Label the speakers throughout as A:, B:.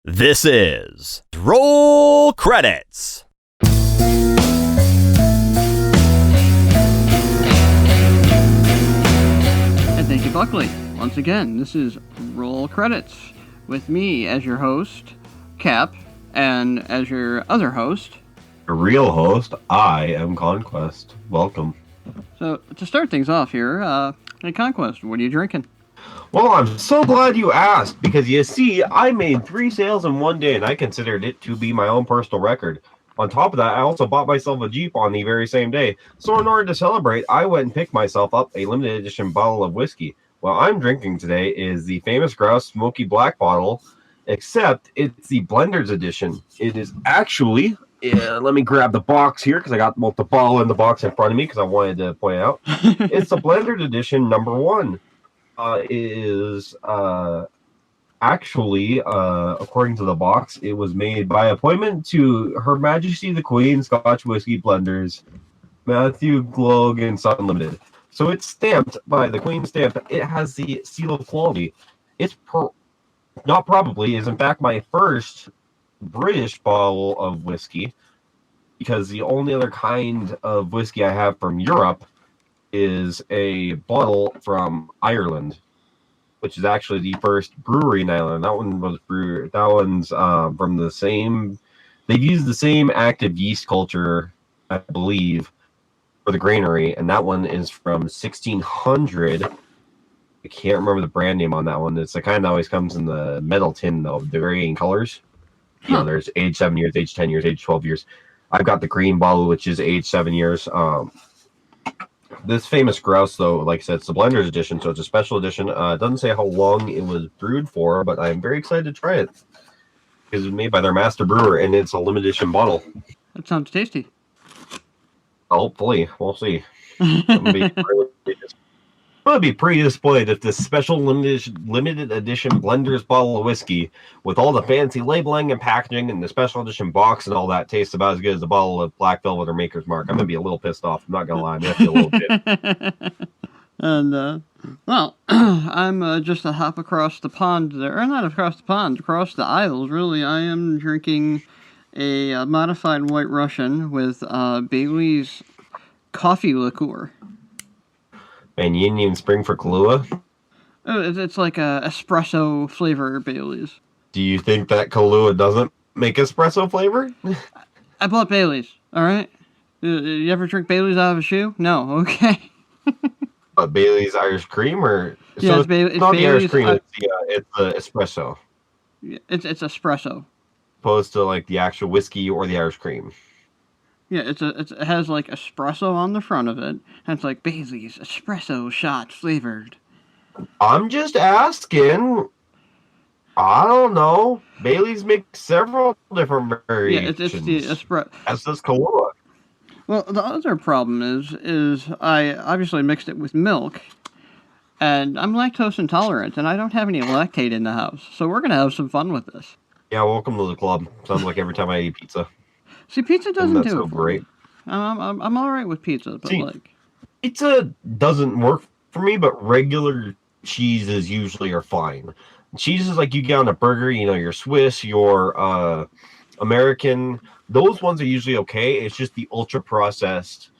A: This is Roll Credits.
B: And thank you, Buckley. Once again, this is Roll Credits with me as your host, Cap, and as your other host,
C: a real host. I am Connquest. Welcome.
B: So, to start things off here, hey Connquest, what are you drinking?
C: Well, I'm so glad you asked, because you see, I made 3 sales in one day, and I considered it to be my own personal record. On top of that, I also bought myself a Jeep on the very same day. So in order to celebrate, I went and picked myself up a limited edition bottle of whiskey. What I'm drinking today is the Famous Grouse Smoky Black bottle, except it's the Blender's edition. It is actually... let me grab the box here, because I got both the bottle and the box in front of me, because I wanted to point it out. It's the Blender's edition number 1. Actually, according to the box, it was made by appointment to Her Majesty the Queen Scotch Whisky Blenders, Matthew Gloag and Son Limited. So it's stamped by the Queen stamp. It has the seal of quality. It's not probably is in fact my first British bottle of whiskey, because the only other kind of whiskey I have from Europe is a bottle from Ireland, which is actually the first brewery in Ireland. That one was brewed. That one's from the same. They've used the same active yeast culture, I believe, for the granary, and that one is from 1600. I can't remember the brand name on that one. It's the kind that always comes in the metal tin, though, the varying colors. You know, there's age 7 years, age 10 years, age 12 years. I've got the green bottle, which is age 7 years. This Famous Grouse, though, like I said, it's the Blender's edition, so it's a special edition. It doesn't say how long it was brewed for, but I'm very excited to try it, because it's made by their master brewer, and it's a limited edition bottle.
B: That sounds tasty.
C: Hopefully, we'll see. I'm going to be pretty disappointed if this special limited edition Blender's bottle of whiskey, with all the fancy labeling and packaging and the special edition box and all that, tastes about as good as a bottle of Black Velvet or Maker's Mark. I'm going to be a little pissed off. I'm not going to lie. I'm going to feel a little bit.
B: And, well, I'm just a hop across the pond there. Or not across the pond, across the aisles, really. I am drinking a modified White Russian with Bailey's coffee liqueur.
C: And you didn't even spring for Kahlua?
B: Oh, it's like a espresso flavor Bailey's.
C: Do you think that Kahlua doesn't make espresso flavor?
B: I bought Bailey's, alright? You ever drink Bailey's out of a shoe? No, okay.
C: Bailey's Irish Cream? Or
B: yeah,
C: so
B: it's
C: not
B: Bailey's,
C: the Irish Cream, it's the espresso.
B: It's espresso.
C: Opposed to like the actual whiskey or the Irish Cream.
B: Yeah, it has like espresso on the front of it, and it's like Bailey's espresso shot flavored. I'm
C: just asking. I don't know. Bailey's makes several different variations.
B: Yeah, it's the espresso.
C: As does Kahlua.
B: Well, the other problem is I obviously mixed it with milk, and I'm lactose intolerant, and I don't have any lactate in the house, so we're gonna have some fun with this.
C: Yeah, welcome to the club. Sounds like every time I eat pizza.
B: See, pizza doesn't do
C: so
B: it for
C: great.
B: me. I'm all right with pizza, but
C: pizza doesn't work for me. But regular cheeses usually are fine. Cheeses like you get on a burger, you know, your Swiss, your American, those ones are usually okay. It's just the ultra processed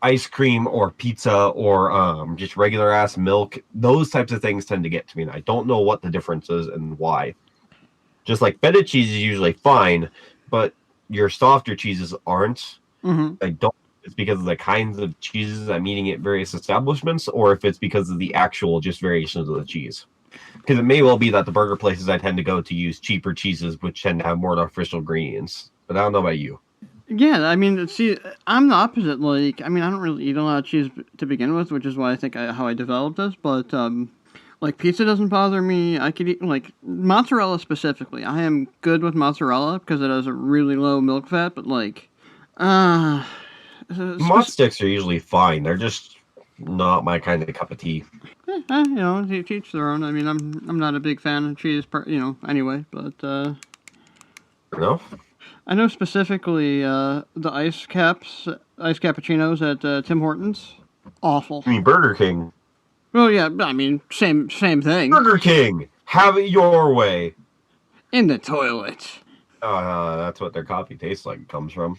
C: ice cream or pizza or just regular ass milk. Those types of things tend to get to me, and I don't know what the difference is and why. Just like feta cheese is usually fine, but your softer cheeses aren't.
B: Mm-hmm.
C: I don't know if it's because of the kinds of cheeses I'm eating at various establishments, or if it's because of the actual just variations of the cheese. Because it may well be that the burger places I tend to go to use cheaper cheeses, which tend to have more artificial ingredients. But I don't know about you.
B: Yeah, I mean, see, I'm the opposite. Like, I mean, I don't really eat a lot of cheese to begin with, which is why I think how I developed this. But like, pizza doesn't bother me. I could eat, like, mozzarella specifically. I am good with mozzarella because it has a really low milk fat, but, like,
C: Mozz sticks are usually fine. They're just not my kind of cup of tea.
B: You know, to each their own. I mean, I'm not a big fan of cheese, anyway, but,
C: Fair enough.
B: I know specifically, the ice cappuccinos at Tim Hortons. Awful.
C: You mean Burger King?
B: Well, yeah, I mean, same thing.
C: Burger King! Have it your way.
B: In the toilet.
C: That's what their coffee tastes like. It comes from.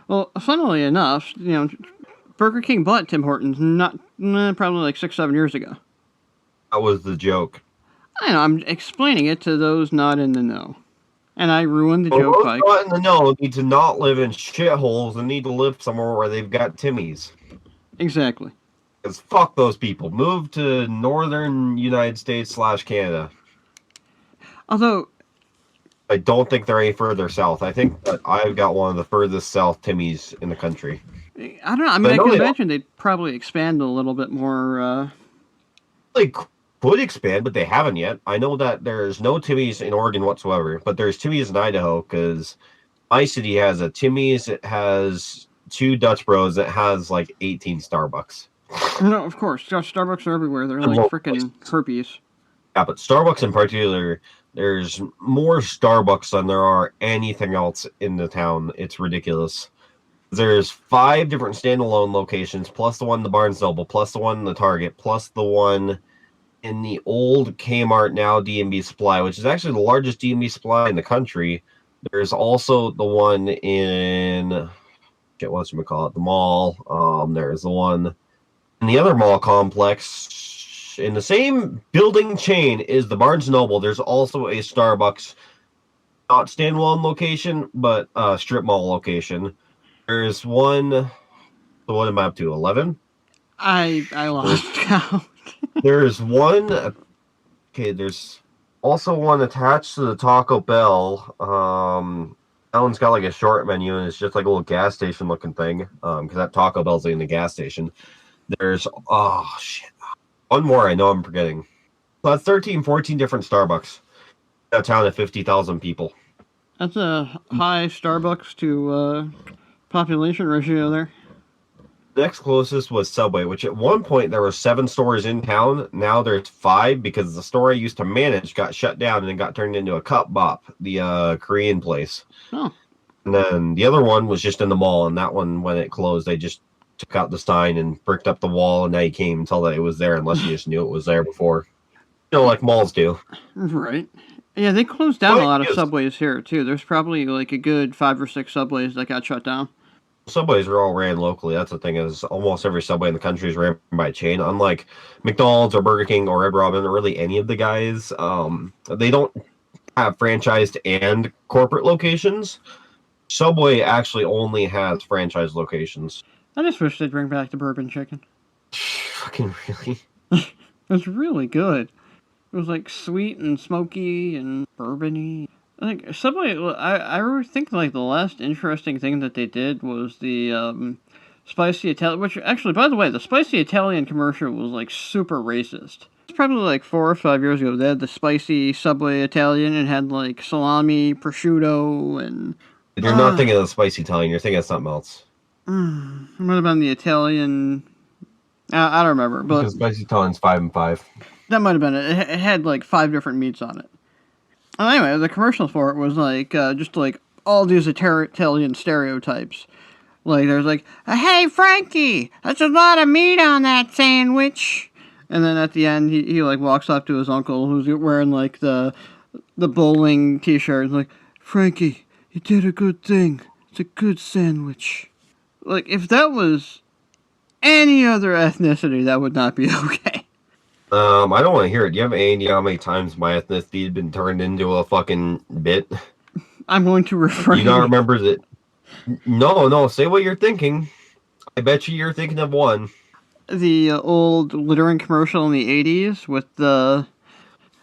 B: Well, funnily enough, Burger King bought Tim Hortons probably like 6-7 years ago.
C: That was the joke.
B: I know, I'm explaining it to those not in the know. And I ruined the joke
C: Those
B: by...
C: not in the know need to not live in shitholes and need to live somewhere where they've got Timmy's.
B: Exactly.
C: Because fuck those people. Move to northern United States / Canada.
B: Although...
C: I don't think they're any further south. I think that I've got one of the furthest south Timmy's in the country.
B: I don't know. I mean, I can imagine they'd probably expand a little bit more.
C: They could expand, but they haven't yet. I know that there's no Timmy's in Oregon whatsoever, but there's Timmy's in Idaho because my city has a Timmy's. It has 2 Dutch Bros. It has like 18 Starbucks.
B: No, of course. Starbucks are everywhere. They're like freaking herpes.
C: Yeah, but Starbucks in particular, there's more Starbucks than there are anything else in the town. It's ridiculous. There's 5 different standalone locations, plus the one in the Barnes Noble, plus the one in the Target, plus the one in the old Kmart, now D&B Supply, which is actually the largest D&B Supply in the country. There's also the one in, the mall. There's the one in the other mall complex. In the same building chain is the Barnes Noble. There's also a Starbucks, not standalone location, but strip mall location. There's one. So what am I up to? 11?
B: I lost count.
C: There's one. Okay, there's also one attached to the Taco Bell. That one's got like a short menu, and it's just like a little gas station looking thing. Because that Taco Bell's in the gas station. There's one more I know I'm forgetting. So that's 13, 14 different Starbucks. A town of 50,000 people.
B: That's a high Starbucks to population ratio there.
C: Next closest was Subway, which at one point there were 7 stores in town. Now there's 5 because the store I used to manage got shut down and it got turned into a Cup Bop, the Korean place.
B: Oh.
C: And then the other one was just in the mall, and that one, when it closed, they just took out the sign and bricked up the wall, and now you can't even tell that it was there unless you just knew it was there before. Like malls do.
B: Right. Yeah, they closed down a lot of Subways here, too. There's probably like a good 5 or 6 Subways that got shut down.
C: Subways are all ran locally. That's the thing, is almost every Subway in the country is ran by a chain. Unlike McDonald's or Burger King or Red Robin, or really any of the guys, they don't have franchised and corporate locations. Subway actually only has franchise locations. I
B: just wish they'd bring back the bourbon chicken.
C: Fucking really?
B: It was really good. It was like sweet and smoky and bourbony. Like Subway, I think like the last interesting thing that they did was the spicy Italian. Which actually, by the way, the spicy Italian commercial was like super racist. It's probably like 4 or 5 years ago. They had the spicy Subway Italian and had like salami, prosciutto, and.
C: You're not thinking of the spicy Italian. You're thinking of something else.
B: It might have been the Italian. I don't remember, but
C: because spicy Italian's 5 and 5.
B: That might have been it. It had like 5 different meats on it. Anyway, the commercial for it was like just like all these Italian stereotypes. Like there's like, "Hey Frankie, that's a lot of meat on that sandwich." And then at the end, he like walks up to his uncle who's wearing like the bowling T-shirt. And like, "Frankie, you did a good thing. It's a good sandwich." Like if that was any other ethnicity, that would not be okay.
C: I don't want to hear it. Do you have any idea how many times my ethnicity had been turned into a fucking bit?
B: I'm going to refrain.
C: You don't remember that? No, say what you're thinking. I bet you're thinking of one.
B: The old littering commercial in the 80s with the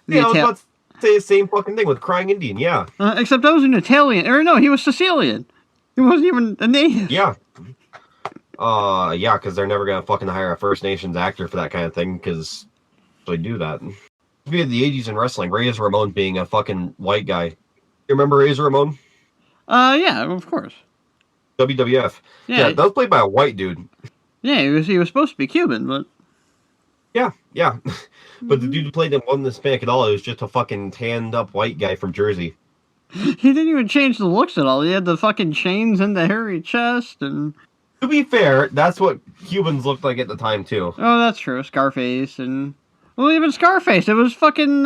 C: I was about to say the same fucking thing with Crying Indian, yeah.
B: Except that was an Italian. Or no, he was Sicilian. He wasn't even a native.
C: Yeah. Yeah, because they're never going to fucking hire a First Nations actor for that kind of thing, because they do that. We had the 80s in wrestling, Reyes Ramon being a fucking white guy. You remember Reyes Ramon?
B: Yeah, of course.
C: WWF. Yeah, that was played by a white dude.
B: Yeah, he was supposed to be Cuban, but...
C: Yeah. But the dude who played him wasn't Hispanic at all. It was just a fucking tanned-up white guy from Jersey.
B: He didn't even change the looks at all. He had the fucking chains and the hairy chest, and...
C: To be fair, that's what Cubans looked like at the time, too.
B: Oh, that's true. Scarface, and... Well, even Scarface, it was fucking,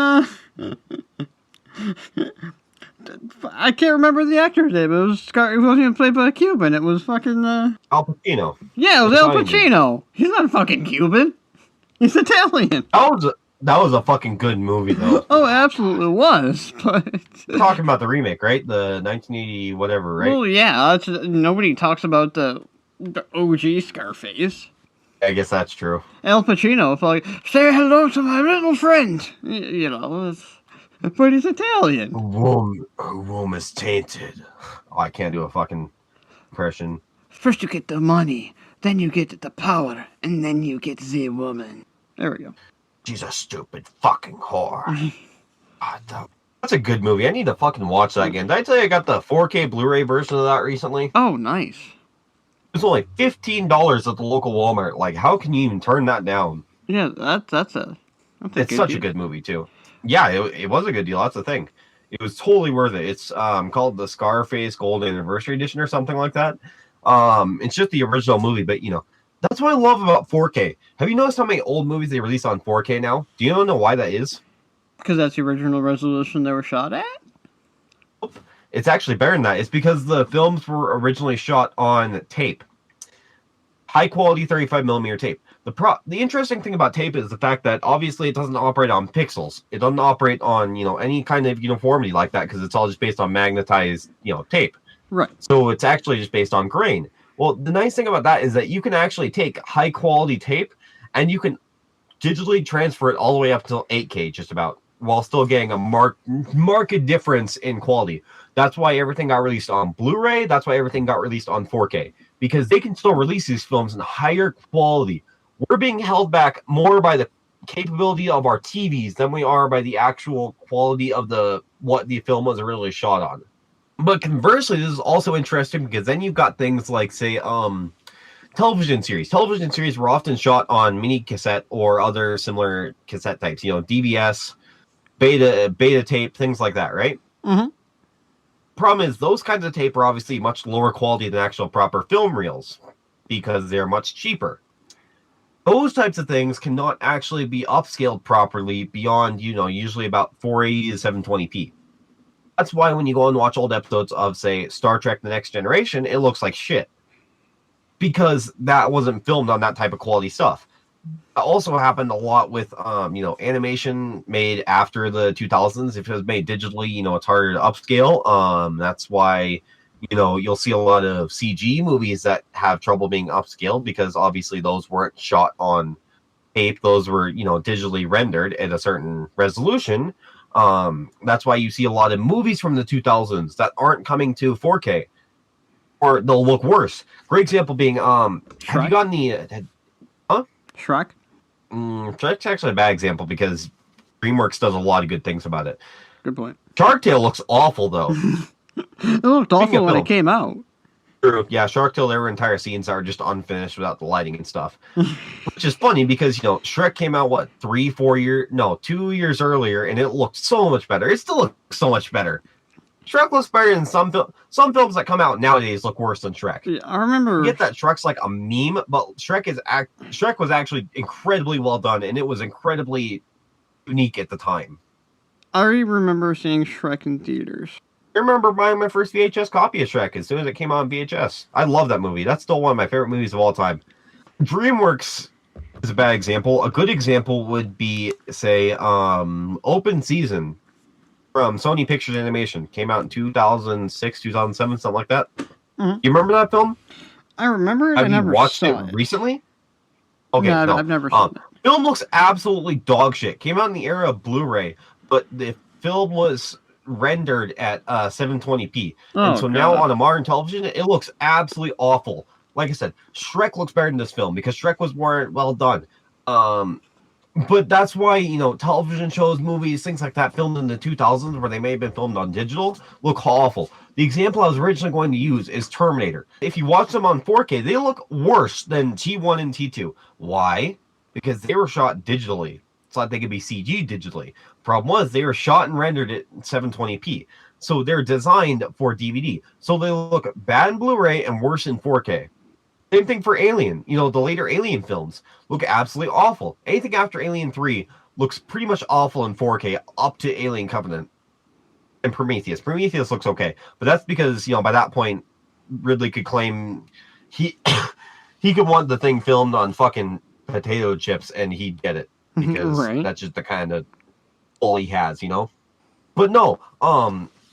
B: I can't remember the actor's name. It wasn't even played by a Cuban. It was fucking.
C: Al Pacino.
B: Yeah, it was Al
C: Italian dude.
B: Pacino. He's not a fucking Cuban. He's Italian.
C: That was a fucking good movie, though.
B: Oh, it absolutely was. But
C: We're talking about the remake, right? The 1980 whatever, right?
B: well, yeah. Nobody talks about the OG Scarface.
C: I guess that's true.
B: Al Pacino, it's like, say hello to my little friend. You know, but he's Italian.
C: Rome is tainted. Oh, I can't do a fucking impression.
B: First you get the money, then you get the power, and then you get the woman. There we go.
C: She's a stupid fucking whore. That's a good movie. I need to fucking watch that again. Did I tell you I got the 4K Blu-ray version of that recently?
B: Oh, nice.
C: It's only $15 at the local Walmart. Like, how can you even turn that down?
B: Yeah, that's
C: It's such a good movie too. Yeah, it was a good deal. That's the thing. It was totally worth it. It's called the Scarface Gold Anniversary Edition or something like that. It's just the original movie, but you know, that's what I love about 4K. Have you noticed how many old movies they release on 4K now? Do you know why that is?
B: Because that's the original resolution they were shot at?
C: It's actually better than that. It's because the films were originally shot on tape. High quality 35mm tape. The interesting thing about tape is the fact that obviously it doesn't operate on pixels. It doesn't operate on, you know, any kind of uniformity like that because it's all just based on magnetized, you know, tape.
B: Right.
C: So it's actually just based on grain. Well, the nice thing about that is that you can actually take high quality tape and you can digitally transfer it all the way up to 8K just about, while still getting a marked difference in quality. That's why everything got released on Blu-ray. That's why everything got released on 4K. Because they can still release these films in higher quality. We're being held back more by the capability of our TVs than we are by the actual quality of what the film was originally shot on. But conversely, this is also interesting because then you've got things like, say, television series. Television series were often shot on mini cassette or other similar cassette types. You know, DVS, beta tape, things like that, right?
B: Mm-hmm.
C: Problem is, those kinds of tape are obviously much lower quality than actual proper film reels because they're much cheaper. Those types of things cannot actually be upscaled properly beyond, you know, usually about 480 to 720p. That's why when you go and watch old episodes of, say, Star Trek The Next Generation, it looks like shit. Because that wasn't filmed on that type of quality stuff. That also happened a lot with, you know, animation made after the 2000s. If it was made digitally, you know, it's harder to upscale. That's why, you know, you'll see a lot of CG movies that have trouble being upscaled because obviously those weren't shot on tape. Those were, you know, digitally rendered at a certain resolution. That's why you see a lot of movies from the 2000s that aren't coming to 4K, or they'll look worse. Great example being, have you gotten the
B: Shrek?
C: Shrek's actually a bad example because DreamWorks does a lot of good things about it.
B: Good point.
C: Shark Tale looks awful though.
B: It looked awful when it came out.
C: True. Yeah, Shark Tale, there were entire scenes that are just unfinished without the lighting and stuff. Which is funny because, you know, Shrek came out, 2 years earlier, and it looked so much better. It still looks so much better. Shrek looks better than some films that come out nowadays look worse than Shrek.
B: Yeah, I remember.
C: You get that Shrek's like a meme, but Shrek was actually incredibly well done, and it was incredibly unique at the time.
B: I remember seeing Shrek in theaters.
C: I remember buying my first VHS copy of Shrek as soon as it came out on VHS. I love that movie. That's still one of my favorite movies of all time. DreamWorks is a bad example. A good example would be, say, Open Season from Sony Pictures Animation. Came out in 2006, 2007, something like that.
B: Mm-hmm.
C: You remember that film?
B: I remember it.
C: Have
B: I never
C: you watched
B: saw
C: it recently? Okay,
B: no, I've never seen it.
C: Film looks absolutely dog shit. Came out in the era of Blu-ray, but the film was rendered at 720p. And so now on a modern television, it looks absolutely awful. Like I said, Shrek looks better than this film because Shrek was more well done. But that's why, you know, television shows, movies, things like that filmed in the 2000s where they may have been filmed on digital look awful. The example I was originally going to use is Terminator. If you watch them on 4K, they look worse than T1 and T2. Why? Because they were shot digitally. It's like they could be CG digitally. Problem was they were shot and rendered at 720p. So they're designed for DVD. So they look bad in Blu-ray and worse in 4K. Same thing for Alien. You know, the later Alien films look absolutely awful. Anything after Alien 3 looks pretty much awful in 4K up to Alien Covenant. and Prometheus. Prometheus looks okay, but that's because by that point, Ridley could claim he he could want the thing filmed on fucking potato chips, and he'd get it because
B: Right.
C: that's just the kind of all he has, But no,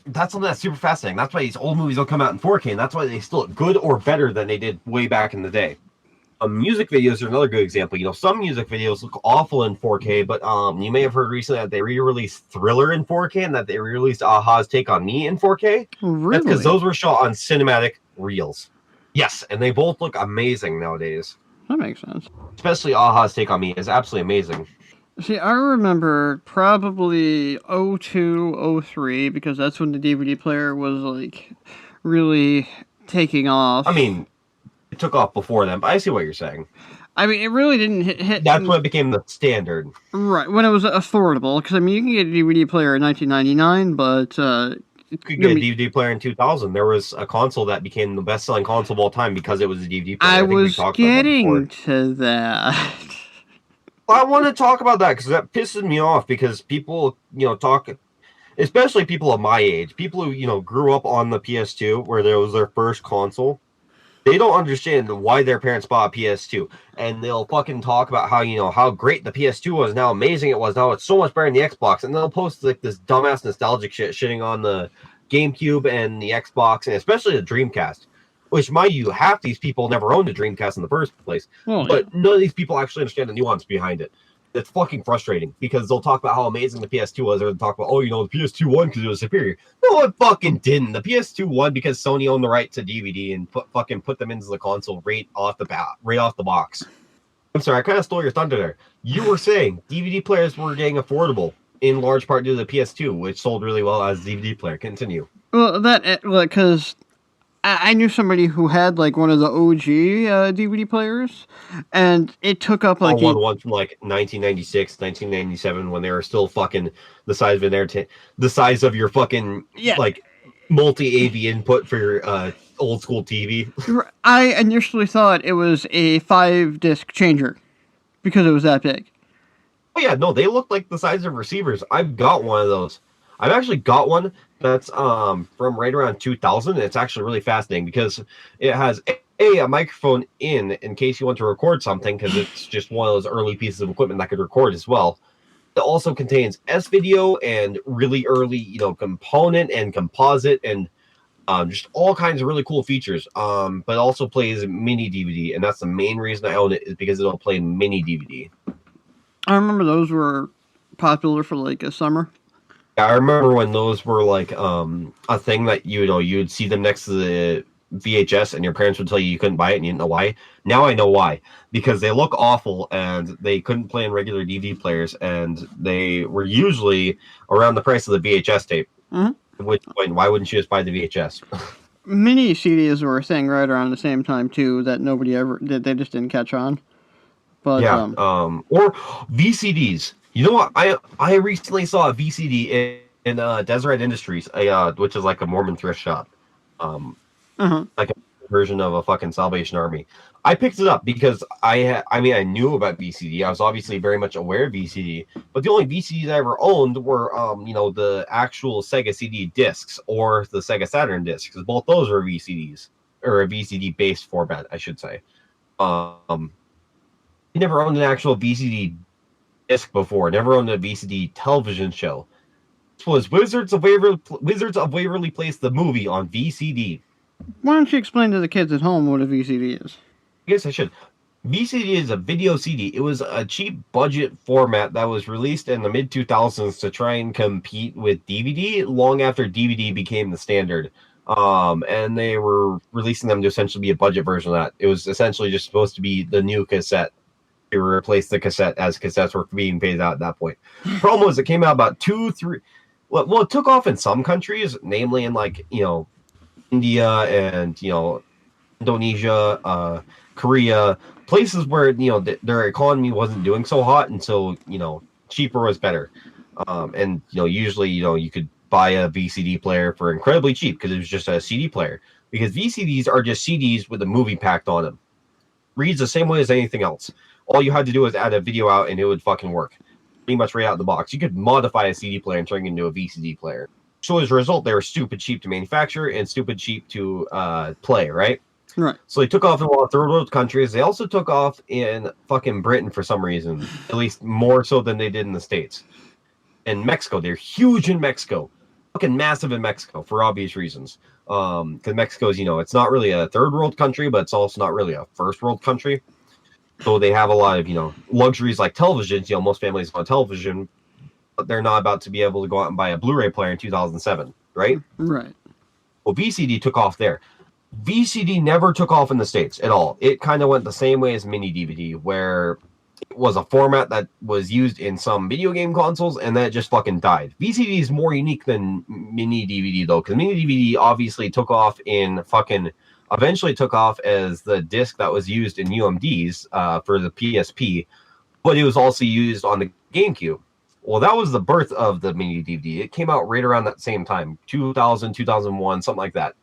C: that's something that's super fascinating. That's why these old movies don't come out in 4K, and that's why they still look good or better than they did way back in the day. Music videos are another good example. Some music videos look awful in 4K, but you may have heard recently that they re-released Thriller in 4K and that they re-released Aha's Take on Me in 4K.
B: Really?
C: That's because those were shot on cinematic reels. Yes, and they both look amazing nowadays.
B: That makes sense.
C: Especially Aha's Take on Me is absolutely amazing.
B: See, I remember probably 02, 03, because that's when the DVD player was, like, really taking off.
C: I mean, it took off before then, but I see what you're saying.
B: I mean, it really didn't hit...
C: That's when it became the standard.
B: Right, when it was affordable. Because, I mean, you can get a DVD player in 1999, but...
C: you could get a DVD player in 2000. There was a console that became the best-selling console of all time because it was a DVD player.
B: I was getting to that.
C: I want to talk about that because that pisses me off because people, talk, especially people of my age, people who, grew up on the PS2 where there was their first console. They don't understand why their parents bought a PS2, and they'll fucking talk about how, how great the PS2 was, and how amazing it was. Now it's so much better than the Xbox, and they'll post like this dumbass nostalgic shit shitting on the GameCube and the Xbox, and especially the Dreamcast. Which, mind you, half these people never owned a Dreamcast in the first place. But none of these people actually understand the nuance behind it. It's fucking frustrating because they'll talk about how amazing the PS2 was, or they'll talk about, the PS2 won because it was superior. No, it fucking didn't. The PS2 won because Sony owned the right to DVD and put them into the console right off the box. I'm sorry, I kind of stole your thunder there. You were saying DVD players were getting affordable in large part due to the PS2, which sold really well as a DVD player. Continue.
B: Well, because I knew somebody who had like one of the OG DVD players, and it took up like
C: one from like 1996, 1997, when they were still fucking the size of the size of your fucking like multi-AV input for your old school TV.
B: I initially thought it was a 5-disc changer because it was that big.
C: Oh yeah, no, they look like the size of receivers. I've got one of those. I've actually got one that's from right around 2000. It's actually really fascinating because it has a microphone in case you want to record something, because it's just one of those early pieces of equipment that could record as well. It also contains S-video and really early, component and composite and just all kinds of really cool features. But also plays mini DVD, and that's the main reason I own it, is because it'll play mini DVD.
B: I remember those were popular for like a summer.
C: I remember when those were like a thing that you'd see them next to the VHS, and your parents would tell you couldn't buy it and you didn't know why. Now I know why, because they look awful and they couldn't play in regular DVD players, and they were usually around the price of the VHS tape.
B: Mm-hmm.
C: Why wouldn't you just buy the VHS?
B: Mini CDs were a thing right around the same time too that nobody ever did. They just didn't catch on. But
C: or VCDs. You know what? I recently saw a VCD in Deseret Industries, which is like a Mormon thrift shop, like a version of a fucking Salvation Army. I picked it up because I knew about VCD. I was obviously very much aware of VCD, but the only VCDs I ever owned were the actual Sega CD discs or the Sega Saturn discs, because both those were VCDs, or a VCD based format, I should say. I never owned an actual VCD disc before. Never owned a VCD television show. This was Wizards of Waverly Place, the movie, on VCD.
B: Why don't you explain to the kids at home what a VCD is?
C: I guess I should. VCD is a video CD. It was a cheap budget format that was released in the mid-2000s to try and compete with DVD long after DVD became the standard. And they were releasing them to essentially be a budget version of that. It was essentially just supposed to be the new cassette. To replace the cassette, as cassettes were being phased out at that point. Problem was, it came out about 2-3. Well, it took off in some countries, namely in like India and Indonesia, Korea, places where their economy wasn't doing so hot, and so cheaper was better. And usually you could buy a VCD player for incredibly cheap because it was just a CD player. Because VCDs are just CDs with a movie packed on them. Reads the same way as anything else. All you had to do was add a video out and it would fucking work. Pretty much right out of the box. You could modify a CD player and turn it into a VCD player. So as a result, they were stupid cheap to manufacture and stupid cheap to play, right?
B: Right.
C: So they took off in a lot of third world countries. They also took off in fucking Britain for some reason, at least more so than they did in the States. And Mexico, they're huge in Mexico, fucking massive in Mexico for obvious reasons. Because Mexico is, it's not really a third world country, but it's also not really a first world country. So they have a lot of, luxuries like televisions. Most families want television, but they're not about to be able to go out and buy a Blu-ray player in 2007, right?
B: Right.
C: Well, VCD took off there. VCD never took off in the States at all. It kind of went the same way as mini DVD, where it was a format that was used in some video game consoles, and then it just fucking died. VCD is more unique than mini DVD, though, because mini DVD obviously took off eventually took off as the disc that was used in UMDs for the PSP, but it was also used on the GameCube. Well, that was the birth of the mini DVD. It came out right around that same time, 2000, 2001, something like that.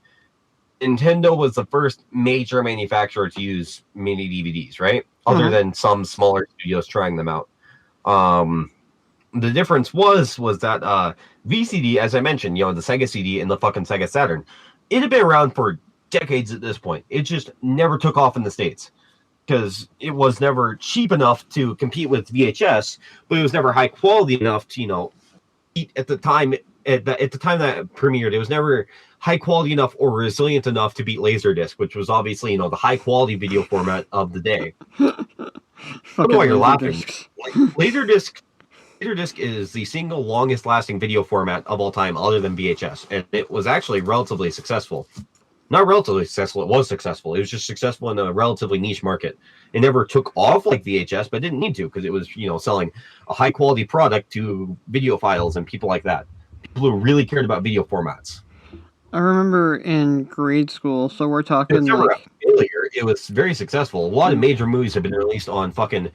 C: Nintendo was the first major manufacturer to use mini DVDs, right? Other than some smaller studios trying them out. The difference was that VCD, as I mentioned, the Sega CD and the fucking Sega Saturn, it had been around for decades at this point. It just never took off in the States because it was never cheap enough to compete with VHS, but it was never high quality enough to, at the time that it premiered, it was never high quality enough or resilient enough to beat Laserdisc, which was obviously, the high quality video format of the day. I don't know why you're laughing. Laserdisc is the single longest lasting video format of all time other than VHS, and it was actually relatively successful. Not relatively successful, it was successful. It was just successful in a relatively niche market. It never took off like VHS, but it didn't need to because it was, selling a high quality product to videophiles and people like that. People who really cared about video formats.
B: I remember in grade school, so we're talking
C: it was never a failure. It was very successful. A lot of major movies have been released on fucking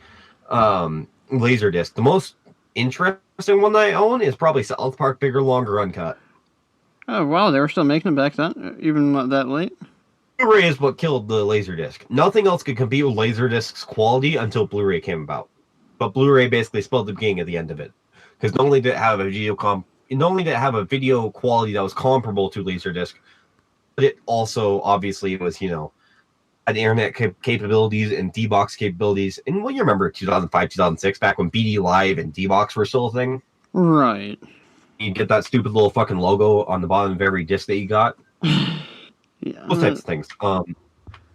C: Laserdisc. The most interesting one that I own is probably South Park Bigger, Longer, Uncut.
B: Oh, wow, they were still making them back then, even that late?
C: Blu-ray is what killed the Laserdisc. Nothing else could compete with Laserdisc's quality until Blu-ray came about. But Blu-ray basically spelled the beginning at the end of it. Because not only did it have a video quality that was comparable to Laserdisc, but it also obviously was, had internet capabilities and D-Box capabilities. And you remember 2005, 2006, back when BD Live and D-Box were still a thing?
B: Right.
C: You get that stupid little fucking logo on the bottom of every disc that you got.
B: Yeah,
C: those types of things.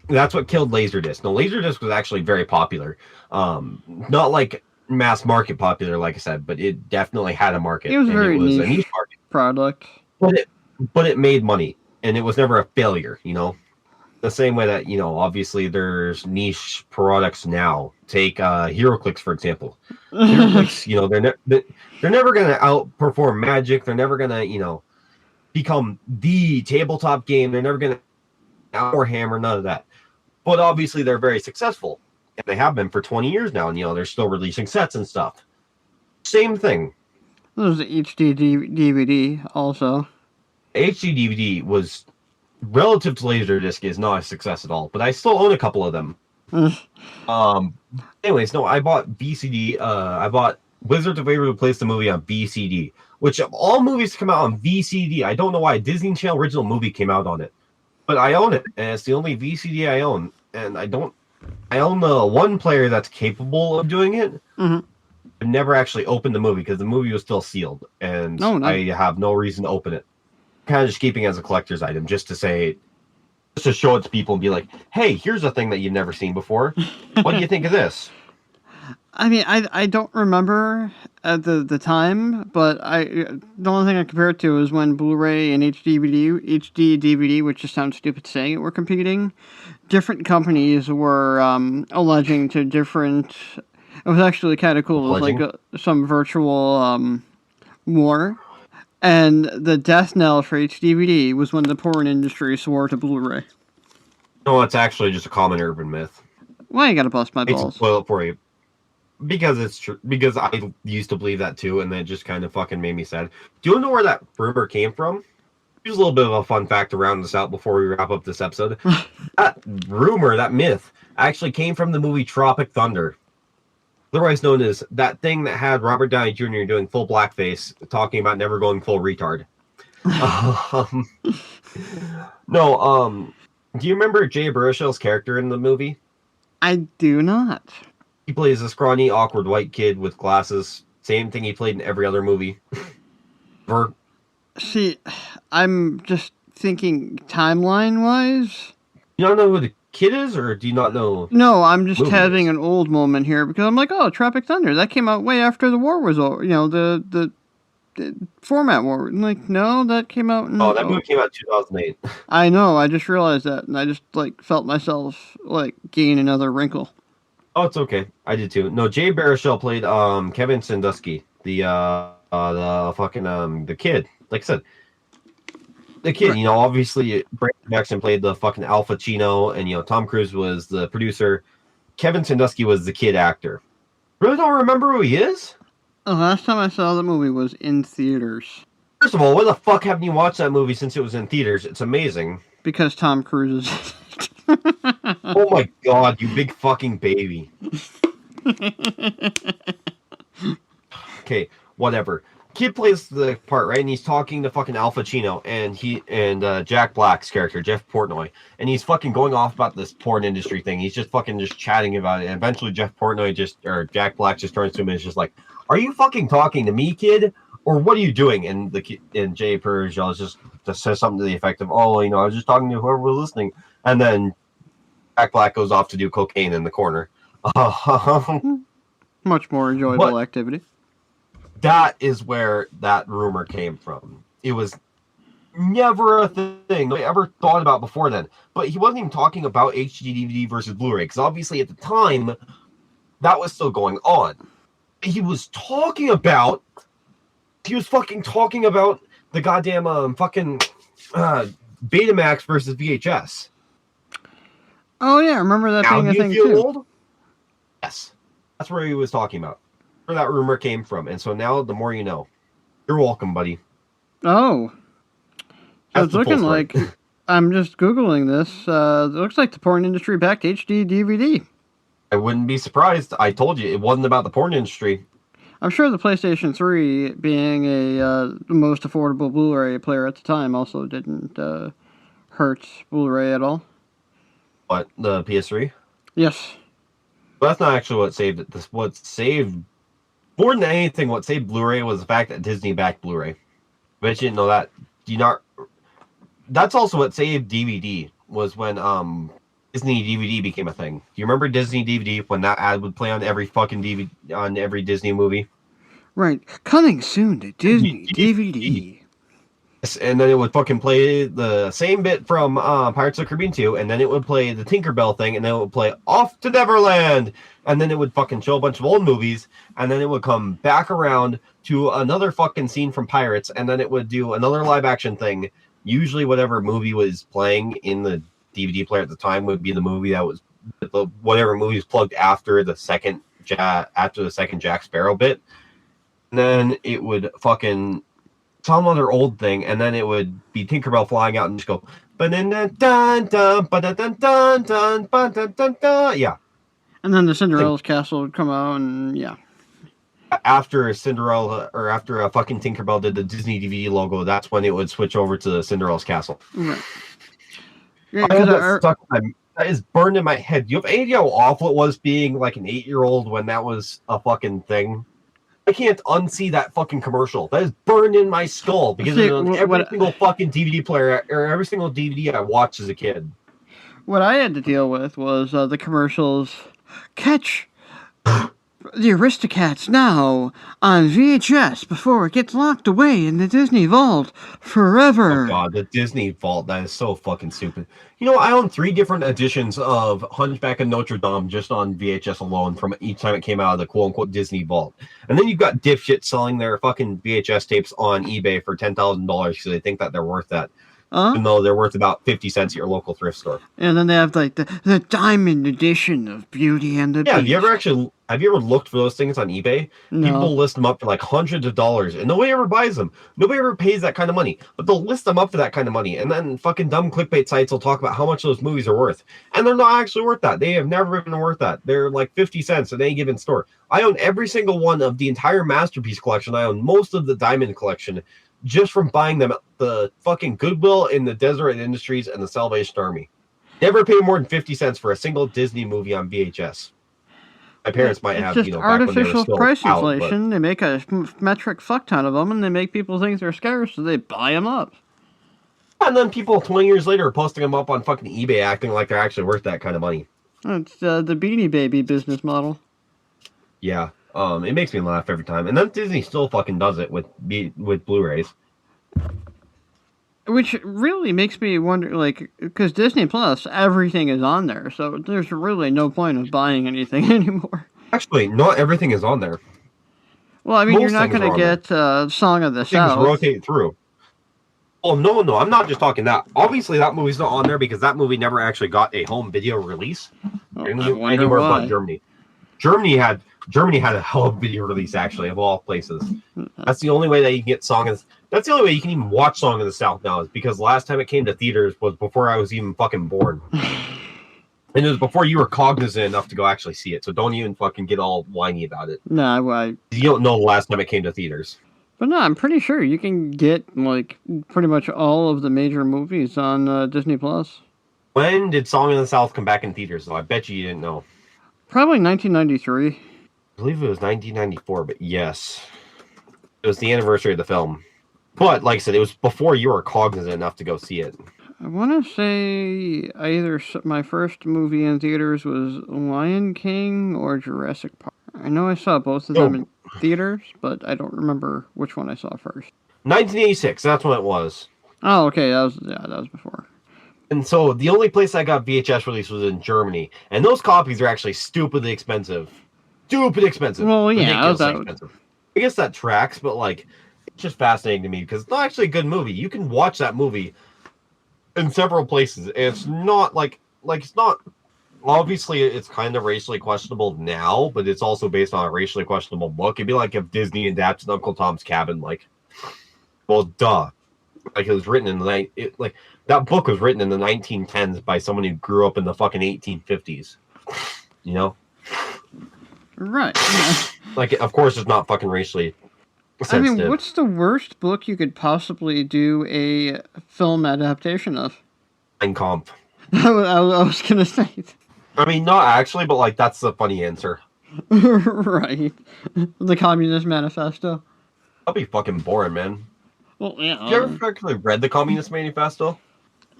C: That's what killed Laserdisc. Now, Laserdisc was actually very popular. Not like mass market popular, like I said, but it definitely had a market.
B: It was a very
C: a niche market
B: product.
C: But it made money, and it was never a failure, The same way that, obviously there's niche products now. Take HeroClix, for example. HeroClix, they're never going to outperform Magic. They're never going to, become the tabletop game. They're never going to Warhammer, none of that. But obviously they're very successful. And they have been for 20 years now. And, they're still releasing sets and stuff. Same thing.
B: There's the HD DVD also.
C: HD DVD was, relative to Laserdisc, is not a success at all. But I still own a couple of them. Anyways, no, I bought VCD. I bought Wizards of Waverly Place the movie on VCD, which of all movies come out on VCD, I don't know why a Disney Channel original movie came out on it, but I own it, and it's the only VCD I own. And I own the one player that's capable of doing it.
B: Mm-hmm.
C: I've never actually opened the movie because the movie was still sealed, and I have no reason to open it. Kind of just keeping it as a collector's item, just to show it to people and be like, hey, here's a thing that you've never seen before. What do you think of this?
B: I mean, I don't remember at the time, but the only thing I compare it to is when Blu-ray and HD DVD, which just sounds stupid saying it, were competing. Different companies were alleging to different. It was actually kind of cool. It was like some virtual war, and the death knell for HD was when the porn industry swore to Blu-ray.
C: No, it's actually just a common urban myth.
B: Why you gotta bust my balls?
C: It's spoil it for you. Because it's true. Because I used to believe that too, and then it just kind of fucking made me sad. Do you know where that rumor came from? Here's a little bit of a fun fact to round this out before we wrap up this episode. That rumor, that myth, actually came from the movie Tropic Thunder. Otherwise known as that thing that had Robert Downey Jr. doing full blackface, talking about never going full retard. Um, no, do you remember Jay Baruchel's character in the movie?
B: I do not.
C: He plays a scrawny, awkward white kid with glasses. Same thing he played in every other movie.
B: See, I'm just thinking timeline-wise.
C: You don't know who the kid is, or do you not know?
B: No, I'm just
C: Movies.
B: having an old moment here because I'm like, oh, Tropic Thunder. That came out way after the war was over. You know, the format war. Like, no, that came out in...
C: Oh, that movie came out in 2008.
B: I know, I just realized that, and I just, like, felt myself, like, gain another wrinkle.
C: Oh, it's okay. I did too. No, Jay Baruchel played Kevin Sandusky, the fucking the kid. Like I said, the kid.
B: Right.
C: You know, obviously Brandon Jackson played the fucking Al Pacino, and you know Tom Cruise was the producer. Kevin Sandusky was the kid actor. Really don't remember who he is?
B: The last time I saw the movie was in theaters.
C: First of all, why the fuck haven't you watched that movie since it was in theaters? It's amazing.
B: Because Tom Cruise is...
C: Oh my god, you big fucking baby. Okay, whatever. Kid plays the part, right? And he's talking to fucking Al Pacino and Jack Black's character, Jeff Portnoy. And he's fucking going off about this porn industry thing. He's just fucking just chatting about it. And eventually Jack Black just turns to him and is just like, "Are you fucking talking to me, kid? Or what are you doing?" And Jay Perigel just says something to the effect of, "Oh, you know, I was just talking to whoever was listening." And then Jack Black goes off to do cocaine in the corner.
B: Much more enjoyable activity.
C: That is where that rumor came from. It was never a thing I ever thought about before then. But he wasn't even talking about HD DVD versus Blu-ray, because obviously at the time, that was still going on. He was fucking talking about the goddamn fucking Betamax versus VHS.
B: Oh yeah, remember that being a thing too.
C: Old? Yes, that's where he was talking about. Where that rumor came from, and so now the more you know. You're welcome, buddy.
B: Oh, so it's looking like I'm just googling this. It looks like the porn industry backed HD DVD.
C: I wouldn't be surprised. I told you it wasn't about the porn industry.
B: I'm sure the PlayStation 3, being the most affordable Blu-ray player at the time, also didn't hurt Blu-ray at all.
C: What, the PS3?
B: Yes.
C: But that's not actually what saved it. What saved, more than anything, what saved Blu-ray was the fact that Disney backed Blu-ray. But you didn't know that. That's also what saved DVD, was when Disney DVD became a thing. Do you remember Disney DVD, when that ad would play on every fucking DVD, on every Disney movie?
B: Right. Coming soon to Disney DVD.
C: Yes, and then it would fucking play the same bit from Pirates of the Caribbean 2, and then it would play the Tinkerbell thing, and then it would play Off to Neverland, and then it would fucking show a bunch of old movies, and then it would come back around to another fucking scene from Pirates, and then it would do another live action thing. Usually whatever movie was playing in the DVD player at the time would be the movie that was, whatever movie was plugged after the second Jack Sparrow bit. And then it would fucking some other old thing, and then it would be Tinkerbell flying out and just go, yeah.
B: And then the Cinderella's castle would come out, and yeah.
C: After Cinderella, or after a fucking Tinkerbell did the Disney DVD logo, that's when it would switch over to Cinderella's castle.
B: Right. Yeah,
C: that is burned in my head. You have any idea how awful it was being like an 8-year-old when that was a fucking thing? I can't unsee that fucking commercial. That is burned in my skull because every single fucking DVD player or every single DVD I watched as a kid.
B: What I had to deal with was the commercials. Catch the Aristocats now on VHS before it gets locked away in the Disney Vault forever.
C: Oh god, the Disney Vault, that is so fucking stupid. You know, I own 3 different editions of Hunchback of Notre Dame just on VHS alone from each time it came out of the quote-unquote Disney Vault. And then you've got dipshits selling their fucking VHS tapes on eBay for $10,000 because they think that they're worth that. Even though they're worth about 50 cents at your local thrift store.
B: And then they have like the diamond edition of Beauty and the Beast.
C: Have you ever looked for those things on eBay?
B: No.
C: People list them up for like hundreds of dollars, and nobody ever buys them. Nobody ever pays that kind of money, but they'll list them up for that kind of money, and then fucking dumb clickbait sites will talk about how much those movies are worth, and they're not actually worth that. They have never been worth that. They're like 50 cents at any given store. I own every single one of the entire Masterpiece collection. I own most of the Diamond collection. just from buying them at the fucking Goodwill in the Deseret Industries and the Salvation Army. Never paid more than 50 cents for a single Disney movie on VHS. My parents might
B: It's
C: have,
B: just
C: back when they were
B: artificial
C: still
B: price
C: out.
B: inflation. They make a metric fuck ton of them, and they make people think they're scarce, so they buy them up.
C: And then people 20 years later are posting them up on fucking eBay acting like they're actually worth that kind of money.
B: It's the Beanie Baby business model.
C: Yeah. It makes me laugh every time. And then Disney still fucking does it with Blu-rays.
B: Which really makes me wonder, like, because Disney Plus, everything is on there, so there's really no point of buying anything anymore.
C: Actually, not everything is on there.
B: Well, I mean, you're not going to get Song of the South.
C: Things rotate through. Oh, no, I'm not just talking that. Obviously, that movie's not on there because that movie never actually got a home video release anywhere but Germany. Germany had a hell of a video release, actually, of all places. That's the only way that you can get that's the only way you can even watch Song of the South now, is because last time it came to theaters was before I was even fucking born. And it was before you were cognizant enough to go actually see it, so don't even fucking get all whiny about it.
B: No,
C: you don't know the last time it came to theaters.
B: But no, I'm pretty sure you can get, like, pretty much all of the major movies on Disney Plus.
C: When did Song of the South come back in theaters, though? I bet you didn't know.
B: Probably 1993.
C: I believe it was 1994, but yes. It was the anniversary of the film. But, like I said, it was before you were cognizant enough to go see it.
B: I want to say either my first movie in theaters was Lion King or Jurassic Park. I know I saw both of them in theaters, but I don't remember which one I saw first.
C: 1986, that's when it was.
B: Oh, okay, that was before.
C: And so the only place I got VHS release was in Germany, and those copies are actually stupidly expensive. Stupid expensive.
B: Well, yeah,
C: expensive. I guess that tracks, but like, it's just fascinating to me because it's not actually a good movie. You can watch that movie in several places, and it's not like it's not. Obviously, it's kind of racially questionable now, but it's also based on a racially questionable book. It'd be like if Disney adapted Uncle Tom's Cabin, like, well, duh. Like, it was written in that book was written in the 1910s by someone who grew up in the fucking 1850s. You know?
B: Right.
C: Like, of course, it's not fucking racially sensitive.
B: I mean, what's the worst book you could possibly do a film adaptation of?
C: Mein Kampf.
B: I was gonna say.
C: I mean, not actually, but like that's the funny answer.
B: Right. The Communist Manifesto.
C: That'd be fucking boring, man.
B: Well, yeah.
C: Have you ever actually read the Communist Manifesto?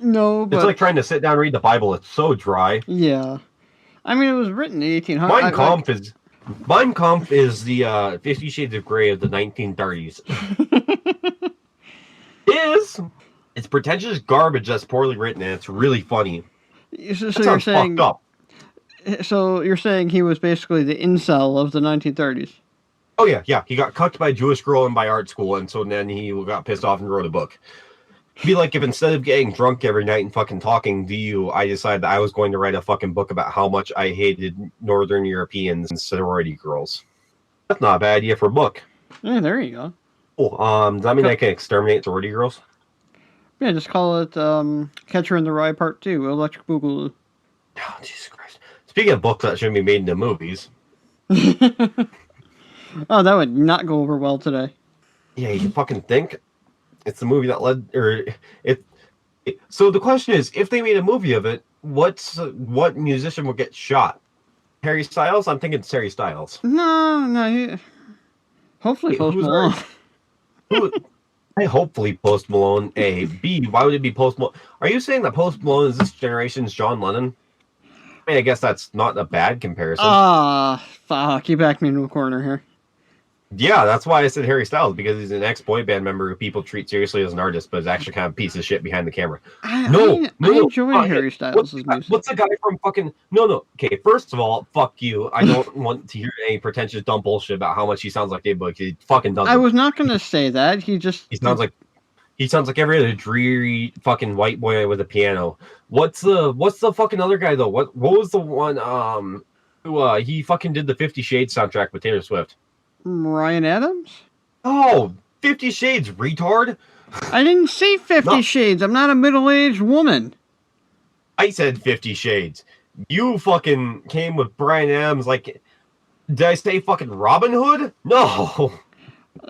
B: No, but...
C: It's like trying to sit down and read the Bible. It's so dry.
B: Yeah. I mean, it was written in 1800s.
C: Mein Kampf is the 50 Shades of Grey of the 1930s. It's pretentious garbage that's poorly written, and it's really funny.
B: So you're saying...
C: fucked up.
B: So you're saying he was basically the incel of the 1930s?
C: Oh, yeah. He got cucked by a Jewish girl and by art school, and so then he got pissed off and wrote a book. It'd be like if instead of getting drunk every night and fucking talking to you, I decided that I was going to write a fucking book about how much I hated Northern Europeans and sorority girls. That's not a bad idea for a book.
B: Yeah, there you go.
C: Cool. Does that mean I can exterminate sorority girls?
B: Yeah, just call it Catcher in the Rye Part 2, Electric Boogaloo.
C: Oh, Jesus Christ. Speaking of books that shouldn't be made into movies.
B: Oh, that would not go over well today.
C: Yeah, you fucking think? It's the movie that led... So the question is, if they made a movie of it, what musician would get shot? Harry Styles? I'm thinking it's Harry Styles.
B: No. Hopefully Post Malone.
C: Hopefully Post Malone. A. B. Why would it be Post Malone? Are you saying that Post Malone is this generation's John Lennon? I mean, I guess that's not a bad comparison.
B: Fuck. You backed me into a corner here.
C: Yeah, that's why I said Harry Styles, because he's an ex-boy band member who people treat seriously as an artist, but is actually kind of a piece of shit behind the camera.
B: I enjoy Harry Styles' music.
C: What's the guy from fucking... No. Okay, first of all, fuck you. I don't want to hear any pretentious dumb bullshit about how much he sounds like Dave Book. He fucking doesn't.
B: I was not going to say that. He sounds
C: like every other dreary fucking white boy with a piano. What's the fucking other guy, though? What was the one who he fucking did the 50 Shades soundtrack with Taylor Swift?
B: Ryan Adams?
C: Oh, 50 Shades, retard.
B: I didn't say 50 Shades. I'm not a middle-aged woman.
C: I said 50 Shades. You fucking came with Bryan Adams like... Did I say fucking Robin Hood? No.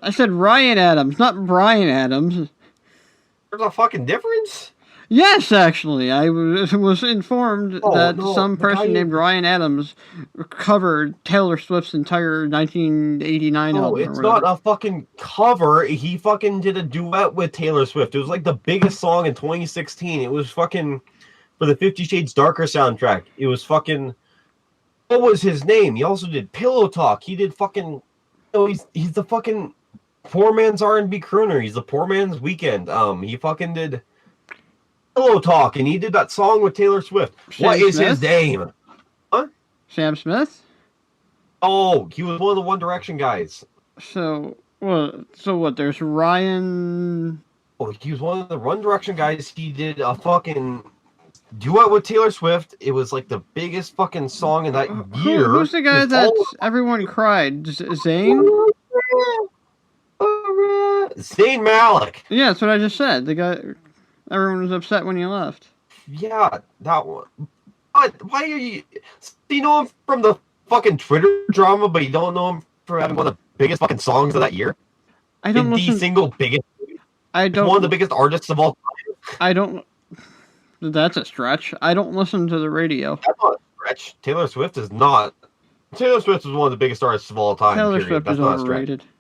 B: I said Ryan Adams, not Brian Adams.
C: There's a fucking difference?
B: Yes, actually, I was informed that
C: no,
B: some
C: the guy
B: person
C: who-
B: named Ryan Adams covered Taylor Swift's entire 1989
C: No,
B: album.
C: it's
B: or
C: not
B: whatever.
C: a fucking cover. He fucking did a duet with Taylor Swift. It was like the biggest song in 2016. It was fucking for the 50 Shades Darker soundtrack. It was fucking. What was his name? He also did Pillow Talk. He did fucking. No, he's the fucking poor man's R&B crooner. He's the poor man's weekend. He fucking did Pillow Talk, and he did that song with Taylor Swift. What is his name?
B: Sam Smith?
C: Oh, he was one of the One Direction guys.
B: So what? There's Ryan.
C: Oh, he was one of the One Direction guys. He did a fucking duet with Taylor Swift. It was like the biggest fucking song in that year.
B: Who's the guy that everyone cried? Zayn?
C: Zayn Malik.
B: Yeah, that's what I just said. The guy. Everyone was upset when he left.
C: Yeah, that one. Why are you? You know him from the fucking Twitter drama, but you don't know him for having one of the biggest fucking songs of that year.
B: I don't listen.
C: The single biggest.
B: I don't.
C: One of the biggest artists of all time.
B: I don't. That's a stretch. I don't listen to the radio.
C: That's not a stretch. Taylor Swift is not. Taylor Swift is one of the biggest artists of all time.
B: Taylor
C: period.
B: Swift
C: That's
B: is
C: not
B: overrated.
C: A stretch.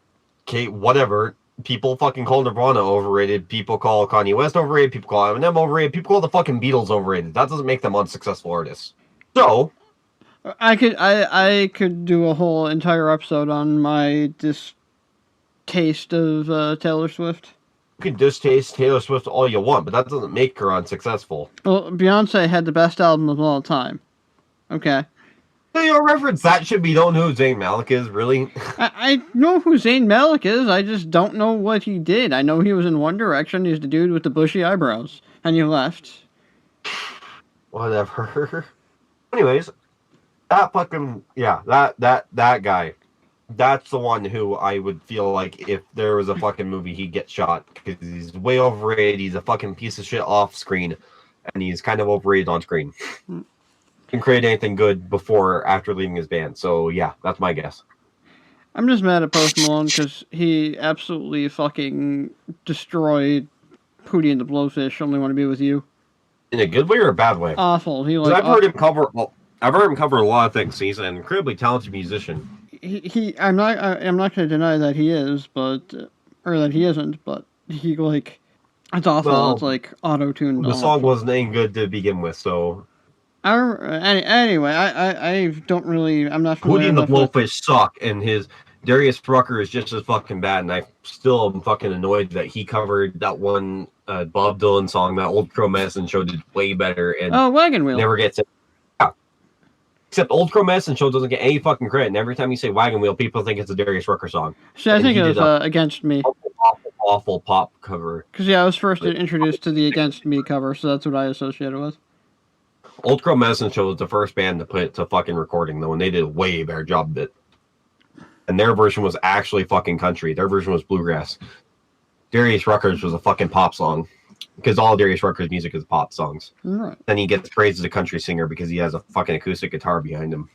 C: Okay, whatever. People fucking call Nirvana overrated. People call Kanye West overrated. People call Eminem overrated. People call the fucking Beatles overrated. That doesn't make them unsuccessful artists. So,
B: I could do a whole entire episode on my distaste of Taylor Swift.
C: you can distaste Taylor Swift all you want, but that doesn't make her unsuccessful.
B: Well, Beyonce had the best album of all time. Okay.
C: So you reference that shit, but you don't know who Zayn Malik is, really?
B: I know who Zayn Malik is, I just don't know what he did. I know he was in One Direction, he's the dude with the bushy eyebrows. And he left.
C: Whatever. Anyways, that fucking, yeah, that guy. That's the one who I would feel like if there was a fucking movie, he'd get shot. Because he's way overrated, he's a fucking piece of shit off screen. And he's kind of overrated on screen. Didn't create anything good before or after leaving his band. So yeah, that's my guess.
B: I'm just mad at Post Malone because he absolutely fucking destroyed Pootie and the Blowfish. Only Want to Be With You.
C: In a good way or a bad way?
B: Awful.
C: I've heard him cover. I've heard him cover a lot of things. He's an incredibly talented musician.
B: I'm not going to deny that he is, but or that he isn't, but he like it's awful.
C: Well,
B: it's like auto-tuned.
C: The song wasn't any good to begin with, so.
B: Anyway, I don't really. I'm not familiar.
C: Pootie and the
B: enough with-
C: Blowfish suck, and his Darius Rucker is just as fucking bad, and I still am fucking annoyed that he covered that one Bob Dylan song that Old Crow Medicine Show did way better, and
B: Wagon Wheel
C: never gets it. Yeah. Except Old Crow Medicine Show doesn't get any fucking credit, and every time you say Wagon Wheel, people think it's a Darius Rucker song.
B: See, I think it was Against Me.
C: Awful pop cover.
B: Because I was first introduced to the Against Me cover, so that's what I associated with.
C: Old Crow Medicine Show was the first band to put it to fucking recording, though, and they did a way better job of it. And their version was actually fucking country. Their version was bluegrass. Darius Rucker's was a fucking pop song. Because all Darius Rucker's music is pop songs.
B: Right.
C: Then he gets praised as a country singer because he has a fucking acoustic guitar behind him.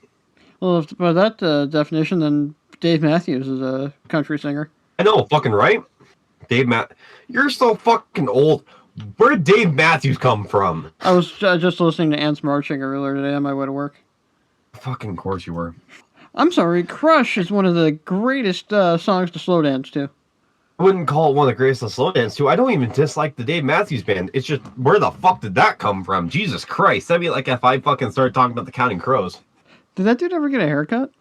B: Well, by that definition, then Dave Matthews is a country singer.
C: I know, fucking right? You're so fucking old. Where did Dave Matthews come from?
B: I was just listening to Ants Marching earlier today on my way to work.
C: Fucking course you were.
B: I'm sorry, Crush is one of the greatest songs to slow dance to.
C: I wouldn't call it one of the greatest to slow dance to. I don't even dislike the Dave Matthews Band. It's just, where the fuck did that come from? Jesus Christ. That'd be like if I fucking started talking about the Counting Crows.
B: Did that dude ever get a haircut?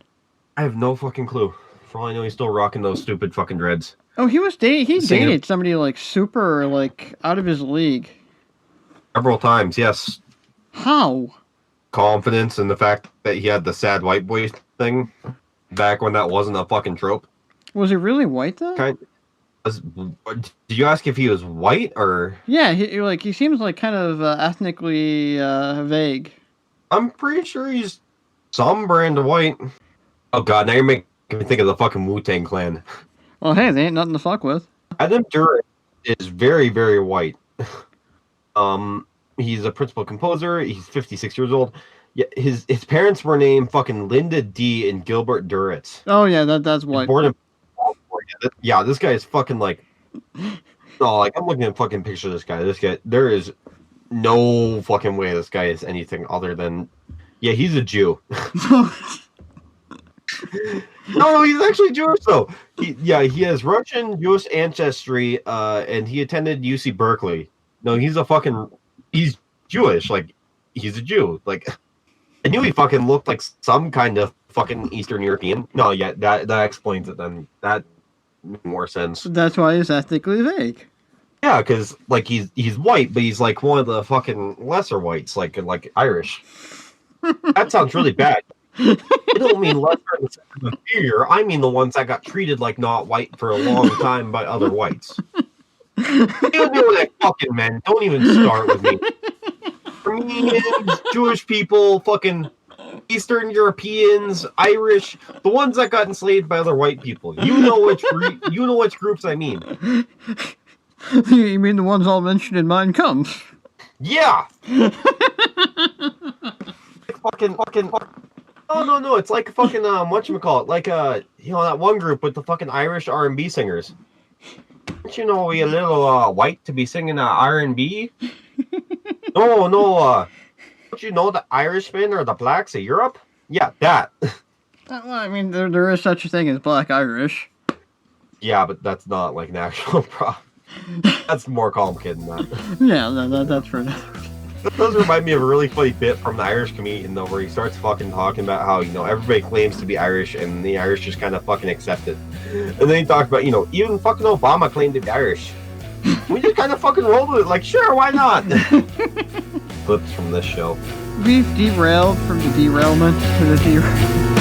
C: I have no fucking clue. For all I know, he's still rocking those stupid fucking dreads.
B: Oh, he dated somebody like super like out of his league.
C: Several times, yes.
B: How?
C: Confidence in the fact that he had the sad white boy thing back when that wasn't a fucking trope.
B: Was he really white though?
C: Did you ask if he was white or?
B: Yeah, he seems like kind of ethnically vague.
C: I'm pretty sure he's some brand of white. Oh god, now you're making me think of the fucking Wu-Tang Clan.
B: Well, hey, they ain't nothing to fuck with.
C: Adam Duran is very, very white. He's a principal composer. He's 56 years old. Yeah, his parents were named fucking Linda D. and Gilbert Duritz.
B: Oh yeah, that's white.
C: Born in California. yeah, this guy is fucking like, no, like I'm looking at fucking picture of this guy. This guy, there is no fucking way this guy is anything other than, yeah, he's a Jew. No, he's actually Jewish though. He has Russian Jewish ancestry, and he attended UC Berkeley. No, he's Jewish. Like, he's a Jew. Like, I knew he fucking looked like some kind of fucking Eastern European. No, yeah, that explains it. Then that makes more sense.
B: That's why he's ethnically vague.
C: Yeah, because like he's white, but he's like one of the fucking lesser whites, like Irish. That sounds really bad. I don't mean lesser in the sense of inferior. I mean the ones that got treated like not white for a long time by other whites. You know what I fucking meant. Don't even start with me. Armenians, Jewish people, fucking Eastern Europeans, Irish, the ones that got enslaved by other white people. You know which groups I mean.
B: You mean the ones all mentioned in Mein Kampf?
C: Yeah. fucking. No. It's like fucking whatchamacallit, like that one group with the fucking Irish R&B singers. Don't you know we a little white to be singing R&B? No. Don't you know the Irishmen or the blacks of Europe? Yeah, that.
B: Well, I mean, there is such a thing as Black Irish.
C: Yeah, but that's not like an actual problem. That's more complicated than that.
B: Yeah, that's for now.
C: That does remind me of a really funny bit from the Irish comedian, though, where he starts fucking talking about how, everybody claims to be Irish, and the Irish just kind of fucking accept it. And then he talks about, even fucking Obama claimed to be Irish. We just kind of fucking rolled with it, like, sure, why not? Clips from this show.
B: We've derailed from the derailment to the derailment.